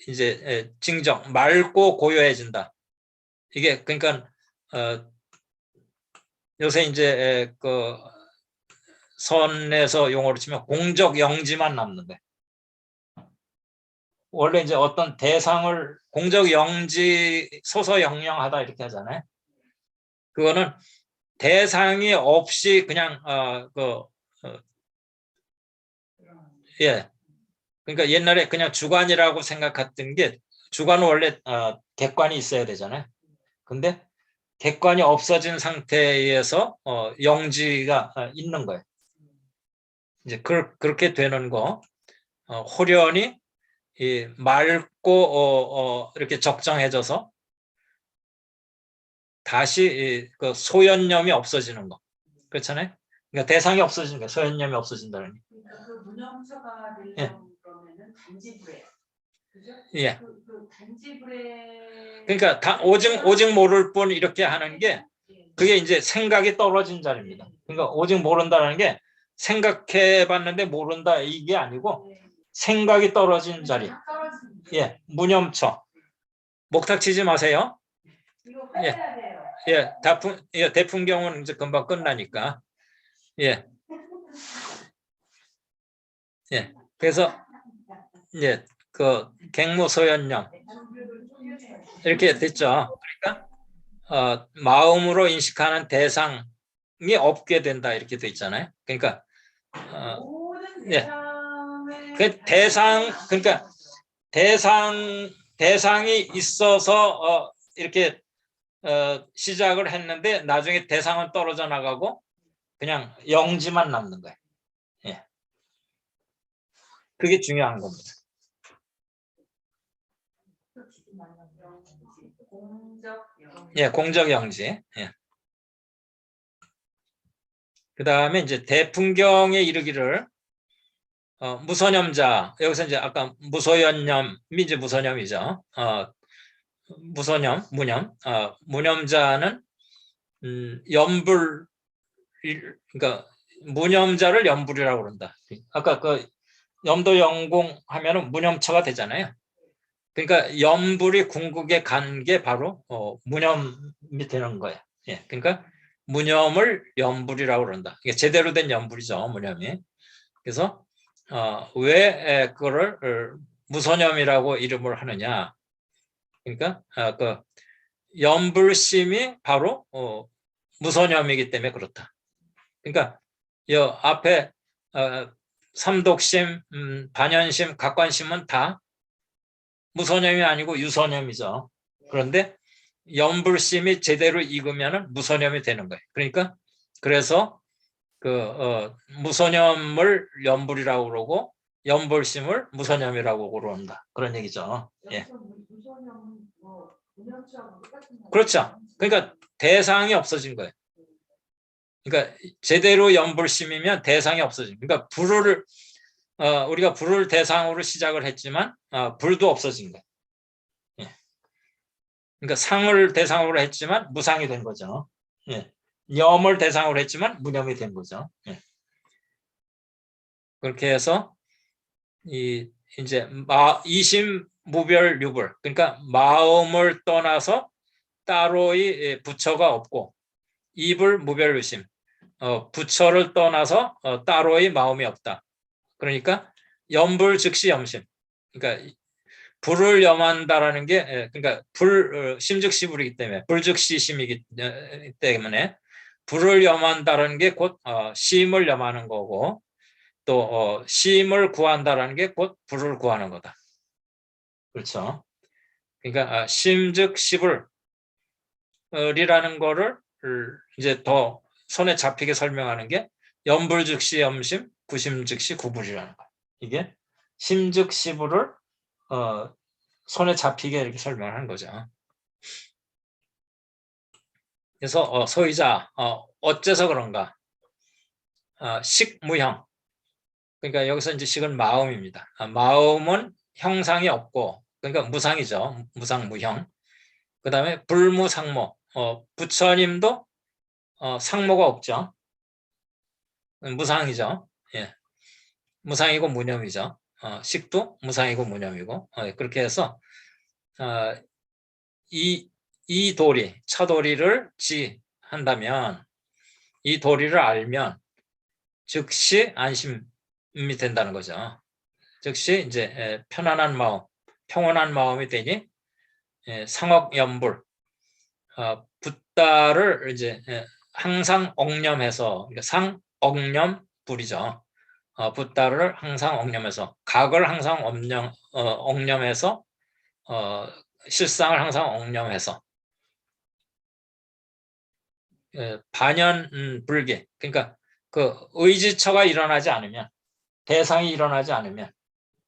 A: 이제 징정, 맑고 고요해진다. 이게 그러니까 요새 이제 그 선에서 용어로 치면 공적 영지만 남는 거예요. 원래 이제 어떤 대상을 공적 영지 소서 영령하다 이렇게 하잖아요. 그거는 대상이 없이 그냥 예. 그러니까 옛날에 그냥 주관이라고 생각했던 게 주관은 원래 객관이 있어야 되잖아요. 근데 객관이 없어진 상태에서 영지가 있는 거예요. 이제 그렇게 되는 거 호련이 맑고 이렇게 적정해져서 다시 그 소연념이 없어지는 거. 그렇잖아요. 그러니까 대상이 없어지는 거예요. 소연념이 없어진다는 게.
B: 그러니까 그 문형처가 되려면
A: 예.
B: 그러면은 단지불에. 그죠?
A: 예.
B: 그 단지불에.
A: 그러니까 다 오직 모를 뿐 이렇게 하는 게 그게 이제 생각이 떨어진 자리입니다. 그러니까 오직 모른다는 게 생각해 봤는데 모른다 이게 아니고 생각이 떨어진 자리. 예, 무념처. 목탁 치지 마세요.
B: 이거 빼야 돼요.
A: 예, 대풍경은 이제 금방 끝나니까. 예. 예. 그래서 예, 그 갱무소연령 이렇게 됐죠. 그러니까 마음으로 인식하는 대상이 없게 된다 이렇게 돼 있잖아요. 그러니까 예. 그 그러니까 대상이 있어서 이렇게 시작을 했는데 나중에 대상은 떨어져 나가고 그냥 영지만 남는 거예요. 예. 그게 중요한 겁니다. 공적 영지. 예. 그 다음에 이제 대풍경에 이르기를 무소념자, 여기서 이제 아까 무소연념이 이제 무소념이죠. 무소념, 무념. 무념자는 염불, 그러니까 무념자를 염불이라고 그런다. 아까 그 염도 영공 하면은 무념처가 되잖아요. 그러니까 염불이 궁극에 간 게 바로 무념이 되는 거예요. 예, 그러니까 무념을 염불이라고 그런다. 이게 제대로 된 염불이죠, 무념이. 그래서 왜 그거를 무소념이라고 이름을 하느냐? 그러니까 그 염불심이 바로 무소념이기 때문에 그렇다. 그러니까 이 앞에 삼독심, 반연심, 각관심은 다 무소념이 아니고 유소념이죠. 그런데 염불심이 제대로 익으면 무소념이 되는 거예요. 그러니까 그래서 그 무소념을 염불이라고 그러고 염불심을 무소념이라고 그런다. 그런 얘기죠. 예. 그렇죠. 그러니까 대상이 없어진 거예요. 그러니까 제대로 염불심이면 대상이 없어진. 그러니까 불을 우리가 불을 대상으로 시작을 했지만 불도 없어진 거예요. 예. 그러니까 상을 대상으로 했지만 무상이 된 거죠. 예. 염을 대상으로 했지만 무념이 된 거죠. 예. 그렇게 해서 이제 이심 무별 유불, 그러니까 마음을 떠나서 따로의 부처가 없고 이불 무별 유심, 부처를 떠나서 따로의 마음이 없다. 그러니까 염불 즉시 염심. 그러니까 불을 염한다라는 게 그러니까 심즉시불이기 때문에 불즉시심이기 때문에 불을 염한다라는 게 곧 심을 염하는 거고 또 심을 구한다라는 게 곧 불을 구하는 거다. 그렇죠. 그러니까 심즉시불이라는 거를 이제 더 손에 잡히게 설명하는 게 염불즉시 염심, 구심즉시 구불이라는 거예요. 이게 심즉시불을 손에 잡히게 이렇게 설명하는 거죠. 그래서 소위자 어째서 그런가? 식무형. 그러니까 여기서 이제 식은 마음입니다. 마음은 형상이 없고 그러니까 무상이죠. 무상무형. 그 다음에 불무상모. 부처님도 상모가 없죠. 무상이죠. 예. 무상이고 무념이죠. 식도 무상이고 무념이고 그렇게 해서 이 도리, 차도리를 지한다면 이 도리를 알면 즉시 안심이 된다는 거죠. 즉시 이제 편안한 마음, 평온한 마음이 되니 상억염불, 붓다를 이제 항상 억념해서 상억념불이죠. 붓다를 항상 억념해서 각을 항상 억념해서 실상을 항상 억념해서 반연불기 그러니까 그 의지처가 일어나지 않으면 대상이 일어나지 않으면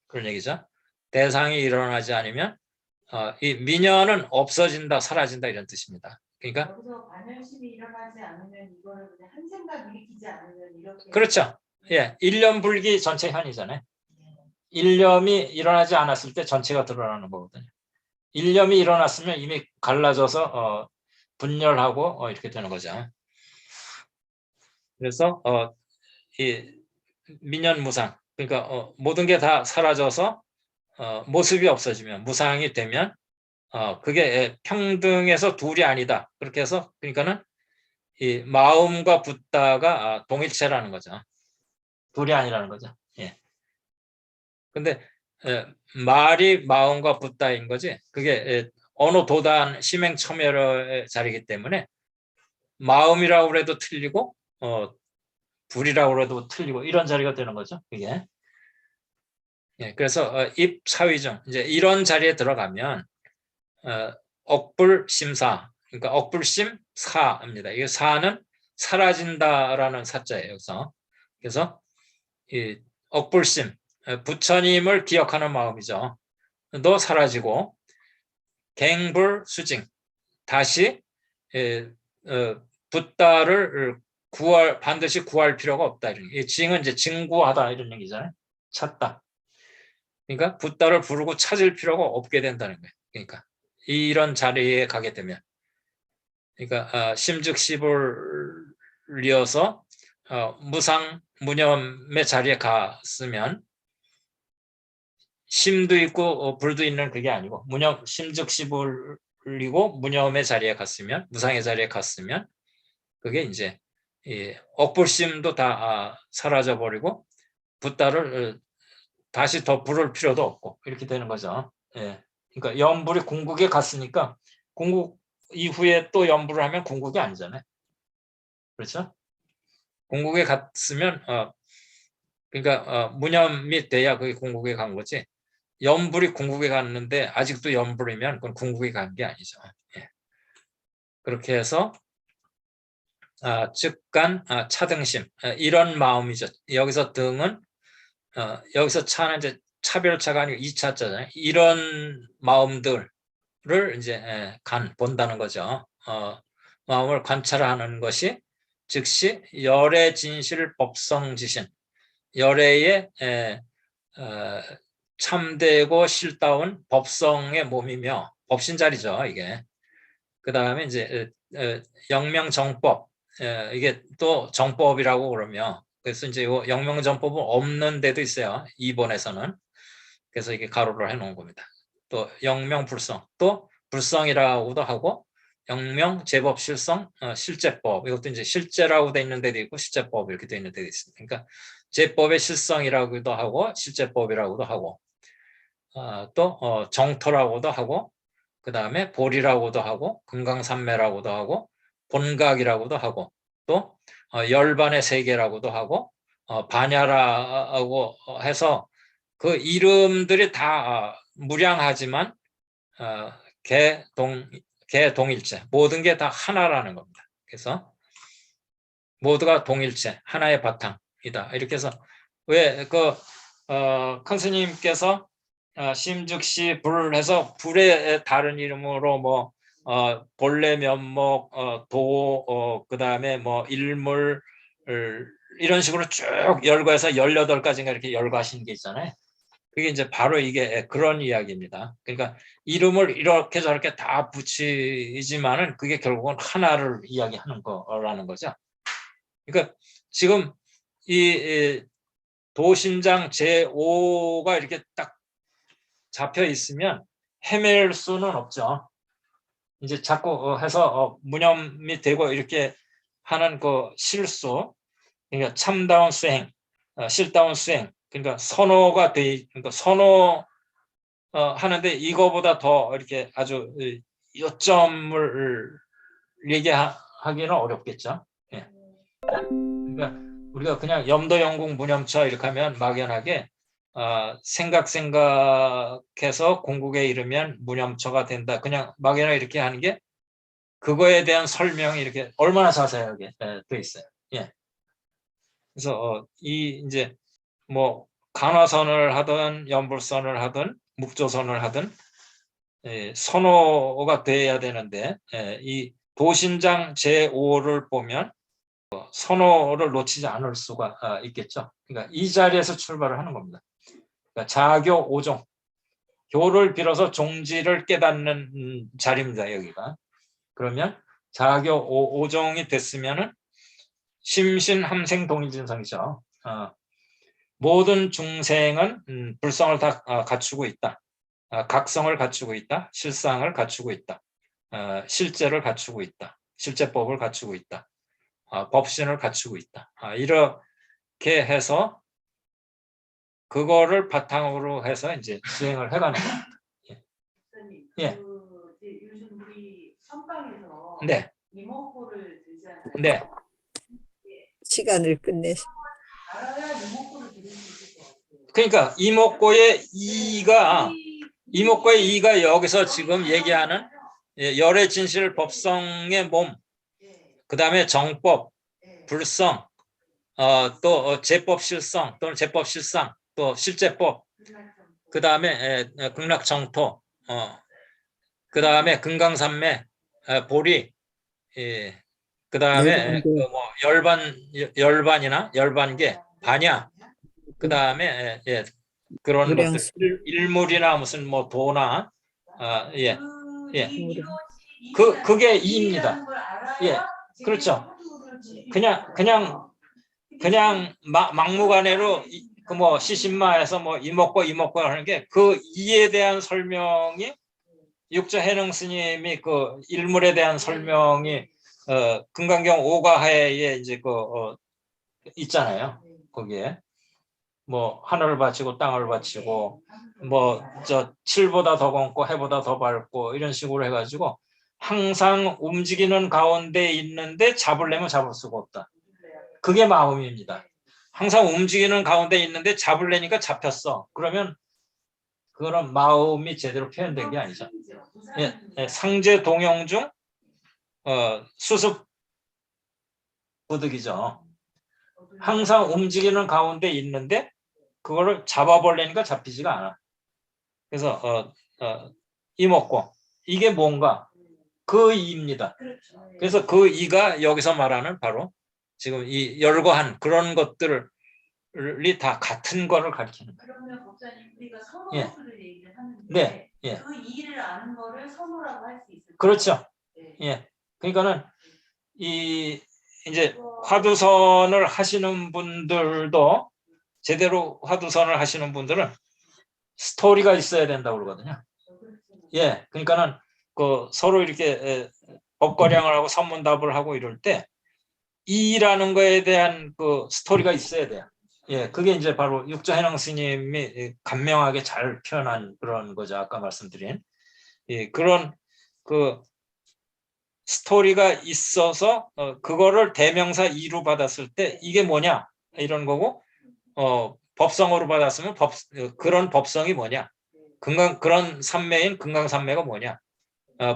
A: 그런 얘기죠. 대상이 일어나지 않으면 이 민연은 없어진다, 사라진다 이런 뜻입니다. 그러니까
B: 여기서 반연심이 일어나지 않으면 이거를 그냥 한 생각 일으키지 않으면 이렇게
A: 그렇죠. 예, 일념불기 전체 현이잖아요. 일념이 일어나지 않았을 때 전체가 드러나는 거거든요. 일념이 일어났으면 이미 갈라져서 분열하고 이렇게 되는 거죠. 그래서 이 민연무상 그러니까 모든 게 다 사라져서 모습이 없어지면 무상이 되면 그게 평등에서 둘이 아니다. 그렇게 해서 그러니까는 이 마음과 붓다가 동일체라는 거죠. 둘이 아니라는 거죠. 예. 근데 말이 마음과 붓다인 거지. 그게 어느 도단 심행첨예의 자리이기 때문에 마음이라고 해도 틀리고 불이라고 해도 틀리고 이런 자리가 되는 거죠. 이게. 예, 그래서 입사위정 이제 이런 자리에 들어가면 억불심사 그러니까 억불심 사입니다. 이 사는 사라진다라는 사자예요. 그래서 이 억불심 부처님을 기억하는 마음이죠. 도 사라지고 갱불수징 다시 붓다를 반드시 구할 필요가 없다. 이 징은 이제 증구하다 이런 얘기잖아요. 찾다. 그러니까 붓다를 부르고 찾을 필요가 없게 된다는 거예요. 그러니까 이런 자리에 가게 되면 그러니까 심즉시불이어서 무상 무념의 자리에 갔으면 심도 있고 불도 있는 그게 아니고 무념 심즉시불이고 무념의 자리에 갔으면 무상의 자리에 갔으면 그게 이제 억불심도 다 사라져 버리고 붓다를 다시 더 부를 필요도 없고 이렇게 되는 거죠. 예. 그러니까 염불이 궁극에 갔으니까 궁극 이후에 또 염불을 하면 궁극이 아니잖아요. 그렇죠? 궁극에 갔으면 그러니까 무념이 돼야 그게 궁극에 간 거지. 염불이 궁극에 갔는데 아직도 염불이면 그건 궁극에 간 게 아니죠. 예. 그렇게 해서 즉간 차등심 이런 마음이죠. 여기서 등은 여기서 차는 이제 차별차가 아니고 2차잖아요. 이런 마음들을 이제 본다는 거죠. 마음을 관찰하는 것이 즉시 열의 진실 법성지신 열애의 참되고 실다운 법성의 몸이며 법신자리죠 이게. 그 다음에 이제 영명정법 이게 또 정법이라고 그러며 그래서 이제 영명정법은 없는 데도 있어요 2번에서는. 그래서 이게 가로로 해놓은 겁니다. 또 영명불성 또 불성이라고도 하고 영명 제법 실성 실제법 이것도 이제 실제라고 돼 있는 데도 있고 실제법 이렇게 돼 있는 데도 있습니다. 그러니까 제법의 실성이라고도 하고 실제법이라고도 하고 또 정토라고도 하고 그 다음에 볼이라고도 하고 금강산매라고도 하고 본각이라고도 하고 또 열반의 세계라고도 하고 반야라고 해서 그 이름들이 다 무량하지만 개동일체 모든 게 다 하나라는 겁니다. 그래서 모두가 동일체 하나의 바탕이다. 이렇게 해서 왜 큰 스님께서 심즉시 불을 해서 불의 다른 이름으로 뭐 본래 면목 그다음에 뭐 일물 이런 식으로 쭉 열거해서 18가지인가 이렇게 열거하신 게 있잖아요. 그게 이제 바로 이게 그런 이야기입니다. 그러니까 이름을 이렇게 저렇게 다 붙이지만은 그게 결국은 하나를 이야기하는 거라는 거죠. 그러니까 지금 이 도신장 제5가 이렇게 딱 잡혀 있으면 헤맬 수는 없죠. 이제 자꾸 해서 무념이 되고 이렇게 하는 그 실수, 그러니까 참다운 수행, 실다운 수행, 그러니까 선호가 그러니까 선호 하는데 이거보다 더 이렇게 아주 요점을 얘기하기는 어렵겠죠. 예. 그러니까 우리가 그냥 염도 영국 무념처 이렇게 하면 막연하게 생각해서 궁극에 이르면 무념처가 된다. 그냥 막연하게 이렇게 하는 게 그거에 대한 설명이 이렇게 얼마나 자세하게 돼 있어요. 예. 그래서 이 이제 뭐 간화선을 하든 연불선을 하든 묵조선을 하든 선호가 돼야 되는데 이 도신장 제5를 보면 선호를 놓치지 않을 수가 있겠죠. 그러니까 이 자리에서 출발을 하는 겁니다. 그러니까 자교 5종, 교를 빌어서 종지를 깨닫는 자리입니다. 여기가. 그러면 자교 5종이 됐으면은 심신함생 동일진성이죠. 모든 중생은 불성을 다 갖추고 있다. 각성을 갖추고 있다. 실상을 갖추고 있다. 실제를 갖추고 있다. 실제법을 갖추고 있다. 법신을 갖추고 있다. 이렇게 해서 그거를 바탕으로 해서 이제 수행을 해가는 거예요. 예.
B: 요즘 우리 선방에서
A: 네.
B: 이목구를 들잖아요.
A: 네.
C: 시간을 끝내서.
B: 알아야 이목구를 들을 수 있을 것 같아요.
A: 그러니까 이목고의 이가 여기서 지금 얘기하는 열의 진실 법성의 몸, 그 다음에 정법, 불성, 또 제법 실성 또는 제법 실상, 또 실제법, 그 다음에 극락정토, 그 다음에 금강산매, 보리, 그 다음에 뭐 열반이나 열반계, 반야, 그 다음에 그런 것들, 일물이나 무슨 뭐 도나, 그게 이입니다. 예, 그렇죠. 그냥 막무가내로 그 뭐 시신마에서 뭐 이목고 하는 게 그 이에 대한 설명이 육조 해능 스님이 그 일물에 대한 설명이 금강경 5가하에 이제 있잖아요. 거기에 뭐 하늘을 바치고 땅을 바치고 뭐 저 칠보다 더 검고 해보다 더 밝고 이런 식으로 해가지고 항상 움직이는 가운데 있는데 잡으려면 잡을 수가 없다. 그게 마음입니다. 항상 움직이는 가운데 있는데 잡으려니까 잡혔어. 그러면 그거는 마음이 제대로 표현된 게 아니죠. 상제 동용 중 수습 부득이죠. 항상 움직이는 가운데 있는데 그거를 잡아보려니까 잡히지가 않아. 그래서 이목고 이게 뭔가 그 이입니다. 그래서 그 이가 여기서 말하는 바로 지금 이 열거한 그런 것들이 다 같은 거를 가리키는 거예요.
B: 그러면 목사님 우리가 선호를 얘기를 하는데
A: 네.
B: 그 이를 아는 거를 선호라고 할 수 있을까요?
A: 그렇죠. 예. 그러니까는 이 이제 화두선을 하시는 분들도 제대로 화두선을 하시는 분들은 스토리가 있어야 된다고 그러거든요. 예. 그러니까는 그 서로 이렇게 법거량을 하고 선문답을 하고 이럴 때 이라는 거에 대한 그 스토리가 있어야 돼요. 예, 그게 이제 바로 육조해능 스님이 간명하게 잘 표현한 그런 거죠. 아까 말씀드린 그런 그 스토리가 있어서 그거를 대명사 이로 받았을 때 이게 뭐냐 이런 거고 법성으로 받았으면 그런 법성이 뭐냐 그런 삼매인 금강삼매가 뭐냐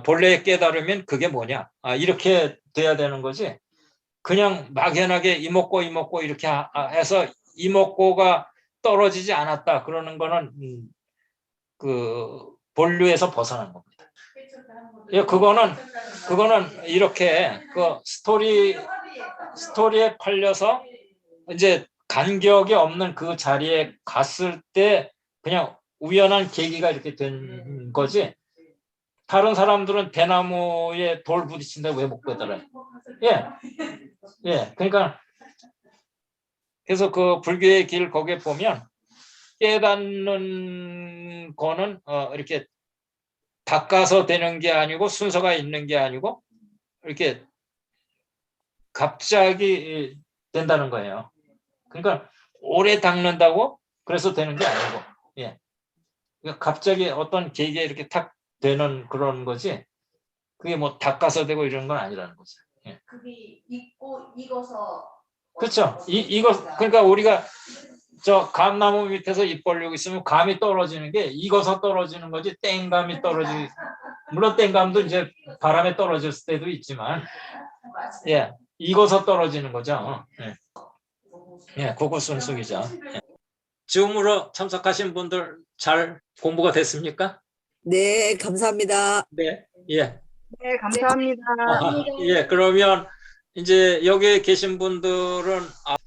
A: 본래의 깨달으면 그게 뭐냐 이렇게 돼야 되는 거지. 그냥 막연하게 이목고 이렇게 해서 이목고가 떨어지지 않았다 그러는 거는 그 본류에서 벗어난 겁니다. 예, 그거는 이렇게 그 스토리에 팔려서 이제 간격이 없는 그 자리에 갔을 때 그냥 우연한 계기가 이렇게 된 거지. 다른 사람들은 대나무에 돌 부딪힌다 왜 못 깨달아요? 예, 그러니까 그래서 그 불교의 길 거기에 보면 깨닫는 거는 이렇게 닦아서 되는 게 아니고 순서가 있는 게 아니고 이렇게 갑자기 된다는 거예요. 그러니까 오래 닦는다고 그래서 되는 게 아니고, 예. 그러니까 갑자기 어떤 계기에 이렇게 탁 되는 그런 거지. 그게 뭐 닦아서 되고 이런 건 아니라는 거죠. 예.
B: 그게 익어서
A: 그렇죠. 이거 그러니까 우리가 저 감나무 밑에서 입 벌리고 있으면 감이 떨어지는 게 익어서 떨어지는 거지 땡감이 떨어지기. 물론 땡감도 이제 바람에 떨어졌을 때도 있지만, 예, 익어서 떨어지는 거죠. 예, 예, 그거 순수기죠. 예. 줌으로 참석하신 분들 잘 공부가 됐습니까?
C: 네, 감사합니다.
A: 네, 예.
D: 네, 감사합니다.
A: 예, 그러면 이제 여기 계신 분들은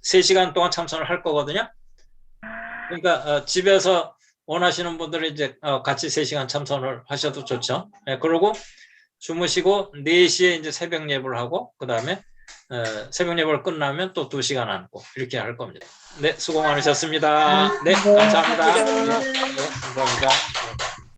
A: 3시간 동안 참선을 할 거거든요. 그러니까 집에서 원하시는 분들은 이제 같이 3시간 참선을 하셔도 좋죠. 예, 그러고 주무시고 4시에 이제 새벽 예불을 하고 그다음에 새벽 예불 끝나면 또 2시간 앉고 이렇게 할 겁니다. 네, 수고 많으셨습니다. 네, 감사합니다. 네, 감사합니다.